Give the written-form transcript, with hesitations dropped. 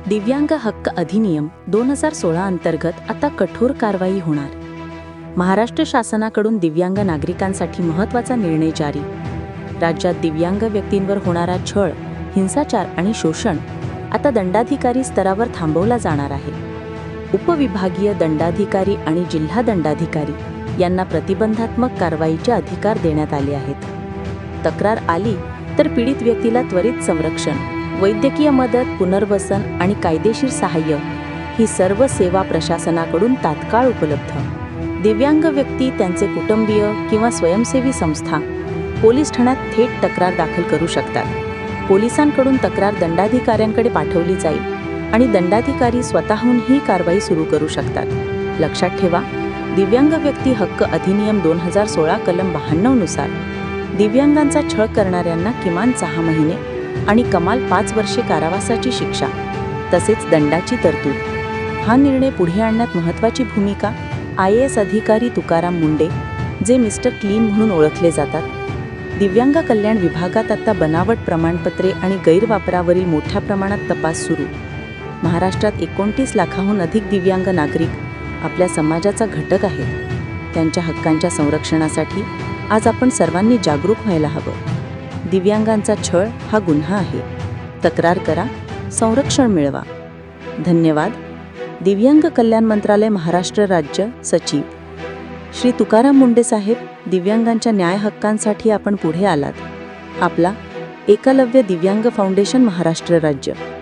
दिव्यांग हक्क अधिनियम 2016 अंतर्गत आता कठोर कारवाई होणार. महाराष्ट्र शासनाकडून दिव्यांग नागरिकांसाठी महत्त्वाचा निर्णय जारी. राज्यात दिव्यांग व्यक्तींवर होणारा छळ, हिंसाचार आणि शोषण आता दंडाधिकारी स्तरावर थांबवला जाणार आहे. उपविभागीय दंडाधिकारी आणि जिल्हा दंडाधिकारी यांना प्रतिबंधात्मक कारवाईचे अधिकार देण्यात आले आहेत. तक्रार आली तर पीडित व्यक्तीला त्वरित संरक्षण, वैद्यकीय मदत, पुनर्वसन आणि कायदेशीर सहाय्य ही सर्व सेवा प्रशासनाकडून तात्काळ उपलब्ध. दिव्यांग व्यक्ती, त्यांचे कुटुंबीय किंवा स्वयंसेवी संस्था पोलीस ठाण्यात थेट तक्रार दाखल करू शकतात. पोलिसांकडून तक्रार दंडाधिकाऱ्यांकडे पाठवली जाईल आणि दंडाधिकारी स्वतःहून ही कारवाई सुरू करू शकतात. लक्षात ठेवा, दिव्यांग व्यक्ती हक्क अधिनियम 2016 कलम 92 नुसार दिव्यांगांचा छळ करणाऱ्यांना किमान 6 महिने आणि कमाल 5 वर्षे कारावासाची शिक्षा तसेच दंडाची तरतूद. हा निर्णय पुढे आणण्यात महत्त्वाची भूमिका IAS अधिकारी तुकाराम मुंडे, जे मिस्टर क्लीन म्हणून ओळखले जातात. दिव्यांग कल्याण विभागात आता बनावट प्रमाणपत्रे आणि गैरवापरावरील मोठ्या प्रमाणात तपास सुरू. महाराष्ट्रात 29 लाखाहून अधिक दिव्यांग नागरिक आपल्या समाजाचा घटक आहेत. त्यांच्या हक्कांच्या संरक्षणासाठी आज आपण सर्वांनी जागरूक व्हायला हवं. दिव्यांगांचा छळ हा गुन्हा आहे. तक्रार करा, संरक्षण मिळवा. धन्यवाद. दिव्यांग कल्याण मंत्रालय, महाराष्ट्र राज्य. सचिव श्री तुकाराम मुंडे साहेब. दिव्यांगांच्या न्याय हक्कांसाठी आपण पुढे आलात. आपला एकलव्य दिव्यांग फाउंडेशन, महाराष्ट्र राज्य.